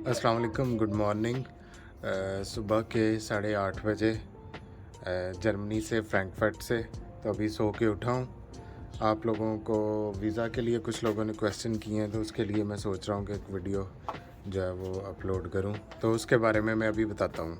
अस्सलाम वालेकुम, good morning. सुबह के 8:30 बजे जर्मनी से फ्रैंकफर्ट से। तो अभी सो के उठा हूँ। आप लोगों को वीज़ा के लिए कुछ लोगों ने क्वेश्चन किए हैं, तो उसके लिए मैं सोच रहा हूँ कि एक वीडियो जो है वो अपलोड करूँ। तो उसके बारे में मैं अभी बताता हूँ।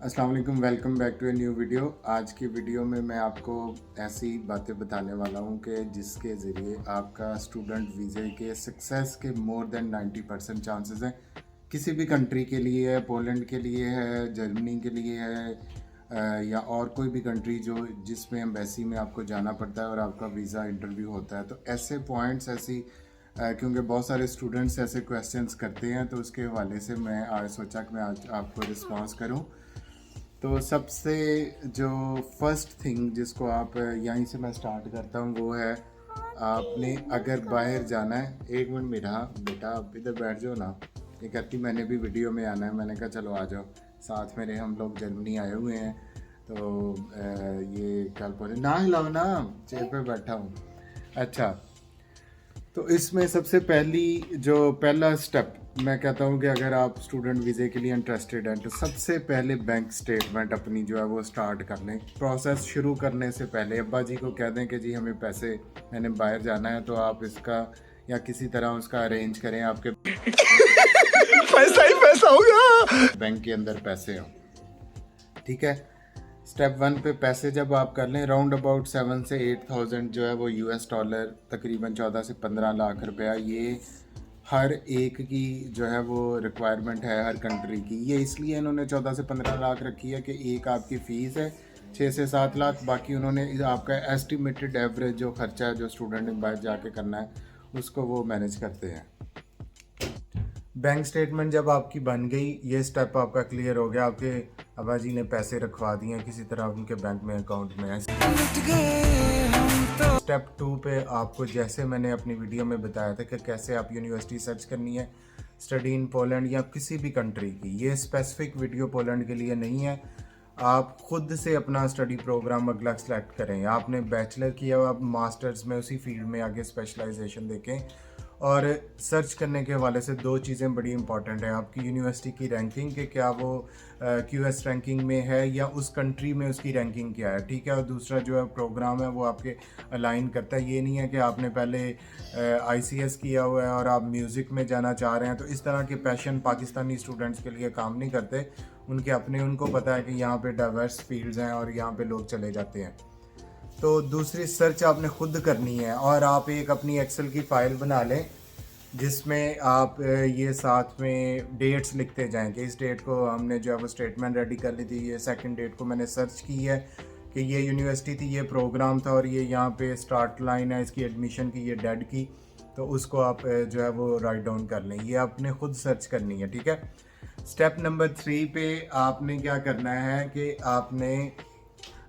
अस्सलाम वालेकुम, welcome back to a new video. आज की वीडियो में मैं आपको ऐसी बातें बताने वाला हूँ कि जिसके ज़रिए आपका स्टूडेंट वीज़े के सक्सेस के मोर देन 90% चांसेस हैं। किसी भी कंट्री के लिए है, पोलैंड के लिए है, जर्मनी के लिए है, या और कोई भी कंट्री जो जिसमें एम्बेसी में आपको जाना पड़ता है और आपका वीज़ा इंटरव्यू होता है। तो ऐसे पॉइंट्स क्योंकि बहुत सारे स्टूडेंट्स ऐसे क्वेश्चंस करते हैं, तो उसके हवाले से मैं आज सोचा कि मैं आज आपको रिस्पॉन्स करूँ। तो सबसे जो फर्स्ट थिंग जिसको आप यहीं से मैं स्टार्ट करता हूँ वो है, आपने अगर बाहर जाना है। एक मिनट मेरा बेटा, आप इधर बैठ जाओ ना। ये कहती मैंने भी वीडियो में आना है। मैंने कहा चलो आ जाओ साथ मेरे, हम लोग जर्मनी आए हुए हैं। तो ये कल बोले ना हिलाओ ना, चेयर पे बैठा हूँ। अच्छा, तो इसमें सबसे पहला स्टेप मैं कहता हूँ कि अगर आप स्टूडेंट वीज़े के लिए इंटरेस्टेड हैं तो सबसे पहले बैंक स्टेटमेंट अपनी जो है वो स्टार्ट कर लें। प्रोसेस शुरू करने से पहले अब्बा जी को कह दें कि जी हमें पैसे, मैंने बाहर जाना है, तो आप इसका या किसी तरह उसका अरेंज करें, आपके पैसा ही पैसा होगा। बैंक के अंदर पैसे हों। ठीक है, स्टेप 1 पे पैसे जब आप कर लें, राउंड अबाउट 7 से 8,000 जो है वो यूएस डॉलर, तकरीबन 14 से 15 लाख रुपया, ये हर एक की जो है वो रिक्वायरमेंट है हर कंट्री की। ये इसलिए इन्होंने 14 से 15 लाख रखी है कि एक आपकी फ़ीस है 6 से 7 लाख, बाकी उन्होंने आपका एस्टिमेटेड एवरेज जो खर्चा है जो स्टूडेंट ने बाहर जाके करना है उसको वो मैनेज करते हैं। बैंक स्टेटमेंट जब आपकी बन गई, ये स्टेप आपका क्लियर हो गया, आपके अब्बा जी ने पैसे रखवा दिए हैं किसी तरह उनके बैंक में, अकाउंट में। स्टेप 2 पे आपको, जैसे मैंने अपनी वीडियो में बताया था कि कैसे आप यूनिवर्सिटी सर्च करनी है स्टडी इन पोलैंड या किसी भी कंट्री की। ये स्पेसिफिक वीडियो पोलैंड के लिए नहीं है। आप खुद से अपना स्टडी प्रोग्राम अगला सेलेक्ट करें। आपने बैचलर किया हो, आप मास्टर्स में उसी फील्ड में आगे स्पेशलाइजेशन देखें। और सर्च करने के हवाले से दो चीज़ें बड़ी इंपॉर्टेंट हैं, आपकी यूनिवर्सिटी की रैंकिंग के क्या वो क्यूएस रैंकिंग में है या उस कंट्री में उसकी रैंकिंग क्या है। ठीक है, और दूसरा जो है प्रोग्राम है वो आपके अलाइन करता है। ये नहीं है कि आपने पहले आईसीएस किया हुआ है और आप म्यूज़िक में जाना चाह रहे हैं। तो इस तरह के पैशन पाकिस्तानी स्टूडेंट्स के लिए काम नहीं करते। उनके अपने, उनको पता है कि यहाँ पे डाइवर्स फील्ड्स हैं और यहाँ पे लोग चले जाते हैं। तो दूसरी सर्च आपने खुद करनी है, और आप एक अपनी एक्सेल की फ़ाइल बना लें जिसमें आप ये साथ में डेट्स लिखते जाएं कि इस डेट को हमने जो है वो स्टेटमेंट रेडी कर ली थी, ये सेकंड डेट को मैंने सर्च की है कि ये यूनिवर्सिटी थी, ये प्रोग्राम था, और ये यहाँ पे स्टार्ट लाइन है इसकी एडमिशन की, ये डेड की। तो उसको आप जो है वो राइट डाउन कर लें। ये आपने खुद सर्च करनी है। ठीक है, स्टेप नंबर 3 पे आपने क्या करना है कि आपने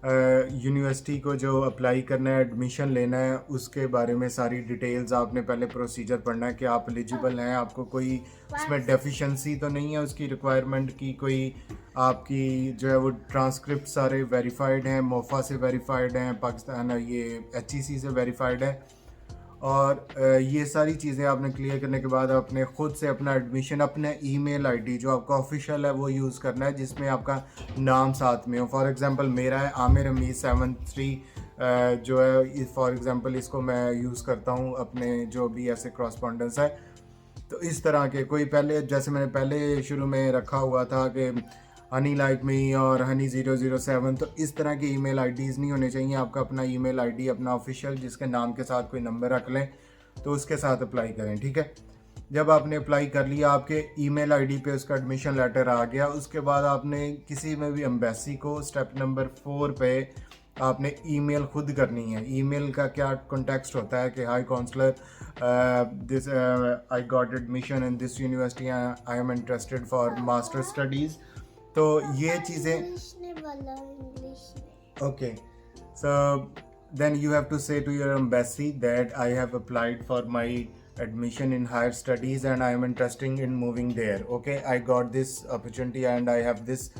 यूनिवर्सिटी को जो अप्लाई करना है, एडमिशन लेना है, उसके बारे में सारी डिटेल्स आपने पहले प्रोसीजर पढ़ना है कि आप एलिजिबल हैं, आपको कोई उसमें डेफिशिएंसी तो नहीं है उसकी रिक्वायरमेंट की, कोई आपकी जो है वो ट्रांसक्रिप्ट सारे वेरीफाइड हैं, मोफा से वेरीफाइड हैं, पाकिस्तान ये एचईसी से वेरीफाइड है। और ये सारी चीज़ें आपने क्लियर करने के बाद आपने ख़ुद से अपना एडमिशन, अपने ईमेल आईडी जो आपका ऑफिशियल है वो यूज़ करना है, जिसमें आपका नाम साथ में हो। फॉर एग्जांपल मेरा है आमिर हमीद 73 जो है, फॉर एग्जांपल इसको मैं यूज़ करता हूँ अपने जो भी ऐसे करस्पॉन्डेंस है। तो इस तरह के कोई पहले, जैसे मैंने पहले शुरू में रखा हुआ था कि हनी लाइक मी और हनी 007, तो इस तरह की ईमेल आईडीज़ नहीं होने चाहिए। आपका अपना ईमेल आईडी अपना ऑफिशियल जिसके नाम के साथ कोई नंबर रख लें, तो उसके साथ अप्लाई करें। ठीक है, जब आपने अप्लाई कर लिया, आपके ईमेल आईडी पे उसका एडमिशन लेटर आ गया, उसके बाद आपने किसी में भी एम्बेसी को स्टेप नंबर 4 पे आपने ईमेल खुद करनी है। ईमेल का क्या कॉन्टेक्स्ट होता है कि hi counsellor, this I got admission in this university, I am interested for master studies. तो ये चीज़ें okay, so then you have to say to your embassy that I have applied for my admission in higher studies and I am interested in moving there. Okay, I got this opportunity and I have this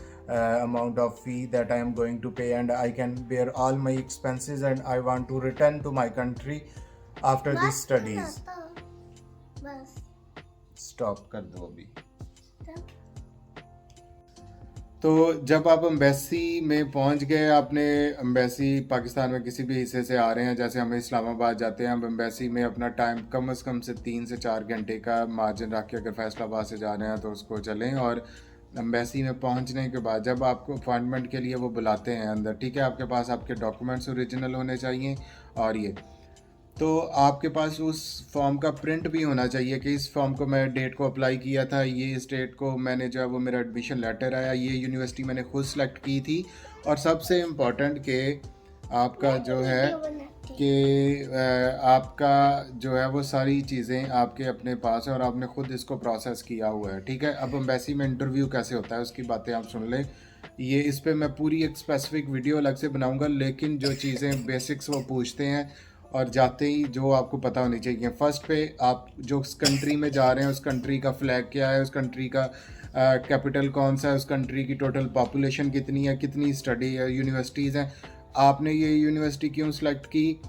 amount of fee that I am going to pay and I can bear all my expenses and I want to return to my country after these studies. Stop कर दो अभी। तो जब आप embassy में पहुंच गए, आपने एम्बेसी पाकिस्तान में किसी भी हिस्से से आ रहे हैं, जैसे हम इस्लामाबाद जाते हैं, हम एम्बेसी में अपना टाइम कम से कम 3 से 4 घंटे का मार्जिन रख के अगर फैसलाबाद से जा रहे हैं तो उसको चलें। और एम्बेसी में पहुंचने के बाद जब आपको अपॉइंटमेंट के लिए वो बुलाते हैं अंदर, ठीक है, आपके पास आपके डॉक्यूमेंट्स ओरिजिनल होने चाहिए और ये तो आपके पास उस फॉर्म का प्रिंट भी होना चाहिए कि इस फॉर्म को मैं डेट को अप्लाई किया था, ये इस डेट को मैंने जो है वो मेरा एडमिशन लेटर आया, ये यूनिवर्सिटी मैंने खुद सेलेक्ट की थी। और सबसे इम्पोर्टेंट कि आपका जो है कि आपका जो है वो सारी चीज़ें आपके अपने पास है और आपने खुद इसको प्रोसेस किया हुआ है, ठीक है। अब एम्बेसी में इंटरव्यू कैसे होता है उसकी बातें आप सुन लें। ये इस पर मैं पूरी एक स्पेसिफिक वीडियो अलग से बनाऊंगा, लेकिन जो चीज़ें बेसिक्स वो पूछते हैं और जाते ही जो आपको पता होनी चाहिए। फर्स्ट पे आप जो उस कंट्री में जा रहे हैं उस कंट्री का फ्लैग क्या है, उस कंट्री का कैपिटल कौन सा है, उस कंट्री की टोटल पॉपुलेशन कितनी है, कितनी स्टडी यूनिवर्सिटीज़ हैं, आपने ये यूनिवर्सिटी क्यों सिलेक्ट की,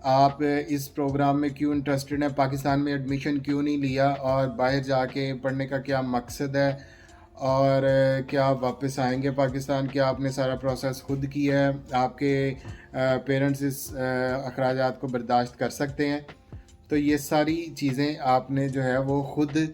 आप इस प्रोग्राम में क्यों इंटरेस्टेड हैं, पाकिस्तान में एडमिशन क्यों नहीं लिया और बाहर जाके पढ़ने का क्या मकसद है, और क्या आप वापस आएंगे पाकिस्तान, क्या आपने सारा प्रोसेस खुद किया है, आपके पेरेंट्स इस अखराजात को बर्दाश्त कर सकते हैं। तो ये सारी चीज़ें आपने जो है वो खुद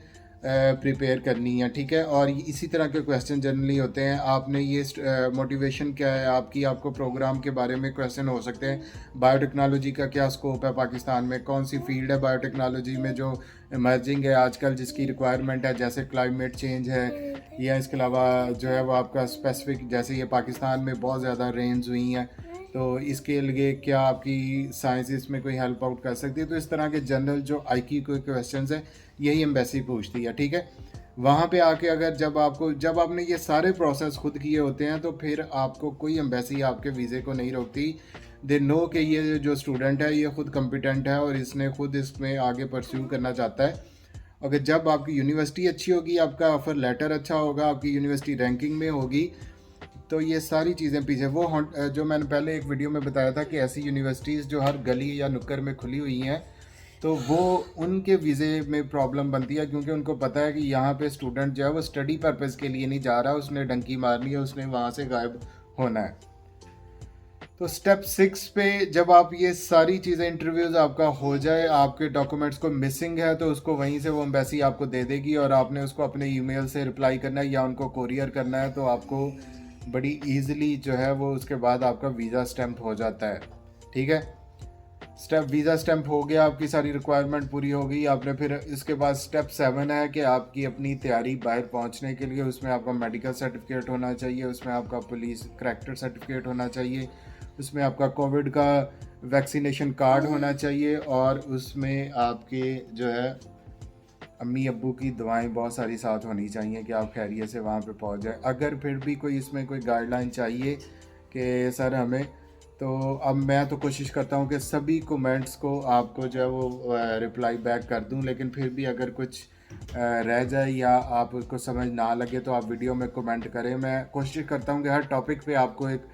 प्रिपेयर करनी है, ठीक है। और इसी तरह के क्वेश्चन जनरली होते हैं। आपने ये मोटिवेशन क्या है आपकी, आपको प्रोग्राम के बारे में क्वेश्चन हो सकते हैं। बायोटेक्नोलॉजी का क्या स्कोप है पाकिस्तान में, कौन सी फील्ड है बायोटेक्नोलॉजी में जो इमर्जिंग है आजकल, जिसकी रिक्वायरमेंट है, जैसे क्लाइमेट चेंज है, या इसके अलावा जो है वो आपका स्पेसिफिक, जैसे ये पाकिस्तान में बहुत ज़्यादा रेंज हुई हैं तो इसके लिए क्या आपकी साइंस इसमें कोई हेल्प आउट कर सकती है। तो इस तरह के जनरल जो आईक्यू के क्वेश्चंस हैं यही एम्बेसी पूछती है, ठीक है। वहाँ पे आके अगर जब आपने ये सारे प्रोसेस खुद किए होते हैं तो फिर आपको कोई एम्बेसी आपके वीज़े को नहीं रोकती। दे नो कि ये जो स्टूडेंट है ये खुद कॉम्पिटेंट है और इसने खुद इसमें आगे परस्यू करना चाहता है। अगर जब आपकी यूनिवर्सिटी अच्छी होगी, आपका ऑफर लेटर अच्छा होगा, आपकी यूनिवर्सिटी रैंकिंग में होगी, तो ये सारी चीज़ें पीछे वो जो मैंने पहले एक वीडियो में बताया था कि ऐसी यूनिवर्सिटीज़ जो हर गली या नुक्कड़ में खुली हुई हैं तो वो उनके वीज़े में प्रॉब्लम बनती है, क्योंकि उनको पता है कि यहाँ पे स्टूडेंट जो है वो स्टडी पर्पज़ के लिए नहीं जा रहा, उसने डंकी मारनी है, उसने वहाँ से गायब होना है। तो स्टेप 6 पे जब आप ये सारी चीज़ें इंटरव्यूज़ आपका हो जाए, आपके डॉक्यूमेंट्स को मिसिंग है तो उसको वहीं से वो एम्बेसी आपको दे देगी और आपने उसको अपने ईमेल से रिप्लाई करना है या उनको कोरियर करना है, तो आपको बड़ी ईजिली जो है वो उसके बाद आपका वीज़ा स्टैम्प हो जाता है, ठीक है। वीज़ा स्टैम्प हो गया, आपकी सारी रिक्वायरमेंट पूरी हो गई। आपने फिर इसके बाद स्टेप 7 है कि आपकी अपनी तैयारी बाहर पहुंचने के लिए, उसमें आपका मेडिकल सर्टिफिकेट होना चाहिए, उसमें आपका पुलिस करैक्टर सर्टिफिकेट होना चाहिए, उसमें आपका कोविड का वैक्सीनेशन कार्ड होना चाहिए और उसमें आपके जो है अम्मी अब्बू की दवाएं बहुत सारी साथ होनी चाहिए कि आप खैरियत से वहाँ पे पहुँच जाए। अगर फिर भी कोई इसमें कोई गाइडलाइन चाहिए कि सर हमें, तो अब मैं तो कोशिश करता हूँ कि सभी कमेंट्स को आपको जो है वो रिप्लाई बैक कर दूँ, लेकिन फिर भी अगर कुछ रह जाए या आपको समझ ना लगे तो आप वीडियो में कमेंट करें। मैं कोशिश करता हूँ कि हर टॉपिक पे आपको एक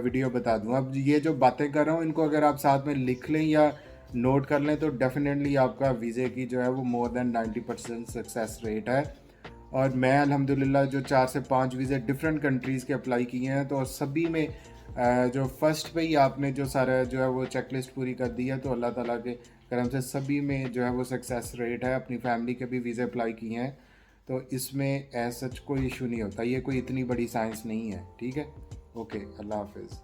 वीडियो बता दूँ। अब ये जो बातें कर रहा हूँ इनको अगर आप साथ में लिख लें या नोट कर लें तो डेफिनेटली आपका वीज़े की जो है वो मोर देन 90% सक्सेस रेट है। और मैं अल्हम्दुलिल्लाह जो 4 से 5 वीज़े डिफरेंट कंट्रीज़ के अप्लाई किए हैं तो सभी में जो फर्स्ट पे ही आपने जो सारा जो है वो चेकलिस्ट पूरी कर दी है तो अल्लाह ताला के करम से सभी में जो है वो सक्सेस रेट है। अपनी फैमिली के भी वीज़े अप्लाई किए हैं तो इसमें ऐसा कोई इशू नहीं होता, ये कोई इतनी बड़ी साइंस नहीं है, ठीक है। ओके, अल्लाह हाफिज़।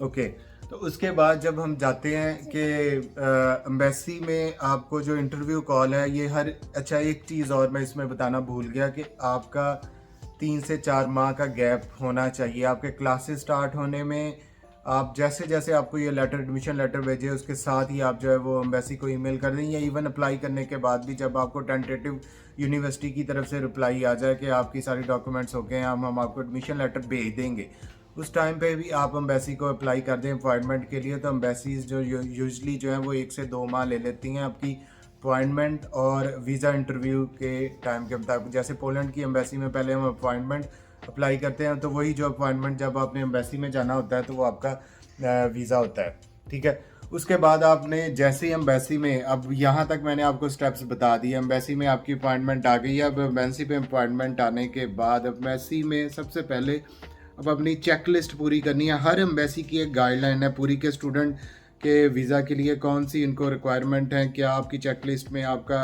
ओके, तो उसके बाद जब हम जाते हैं कि एम्बेसी में आपको जो इंटरव्यू कॉल है ये हर अच्छा एक चीज़ और मैं इसमें बताना भूल गया कि आपका 3 से 4 माह का गैप होना चाहिए आपके क्लासेस स्टार्ट होने में। आप जैसे जैसे आपको ये लेटर एडमिशन लेटर भेजे उसके साथ ही आप जो है वो एम्बेसी को ईमेल कर दें, या इवन अप्लाई करने के बाद भी जब आपको टेंटेटिव यूनिवर्सिटी की तरफ से रिप्लाई आ जाए कि आपकी सारी डॉक्यूमेंट्स हो गए हैं, हम आपको एडमिशन लेटर भेज देंगे, उस टाइम पे भी आप एम्बेसी को अप्लाई कर दें अपॉइंटमेंट के लिए। तो एम्बेसीज जो यूजली जो है वो 1 से 2 माह ले लेती हैं आपकी अपॉइंटमेंट और वीज़ा इंटरव्यू के टाइम के मुताबिक। जैसे पोलैंड की एम्बेसी में पहले हम अपॉइंटमेंट अप्लाई करते हैं, तो वही जो अपॉइंटमेंट जब आपने एम्बेसी में जाना होता है तो वो आपका वीज़ा होता है, ठीक है। उसके बाद आपने जैसे ही एम्बेसी में, अब यहाँ तक मैंने आपको स्टेप्स बता दिए, एम्बेसी में आपकी अपॉइंटमेंट आ गई है। अब एम्बेसी पे अपॉइंटमेंट आने के बाद एम्बेसी में सबसे पहले अब अपनी चेक लिस्ट पूरी करनी है। हर एम्बेसी की एक गाइडलाइन है पूरी के स्टूडेंट के वीज़ा के लिए कौन सी इनको रिक्वायरमेंट है, क्या आपकी चेक लिस्ट में आपका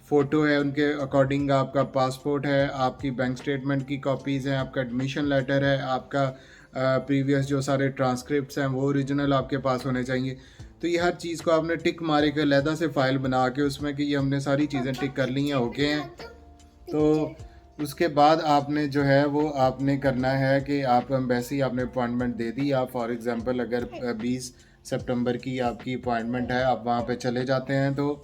फ़ोटो है, उनके अकॉर्डिंग आपका पासपोर्ट है, आपकी बैंक स्टेटमेंट की कॉपीज़ हैं, आपका एडमिशन लेटर है, आपका प्रीवियस जो सारे ट्रांसक्रिप्ट्स हैं वो ओरिजिनल आपके पास होने चाहिए। तो ये हर चीज़ को आपने टिक मारे के अलहदा से फ़ाइल बना के उसमें कि ये हमने सारी चीज़ें टिक कर ली हैं, ओके हैं। तो उसके बाद आपने जो है वो आपने करना है कि आप एम्बेसी आपने अपॉइंटमेंट दे दी। आप फॉर एग्ज़ाम्पल अगर 20 सितंबर की आपकी अपॉइंटमेंट है, आप वहाँ पे चले जाते हैं तो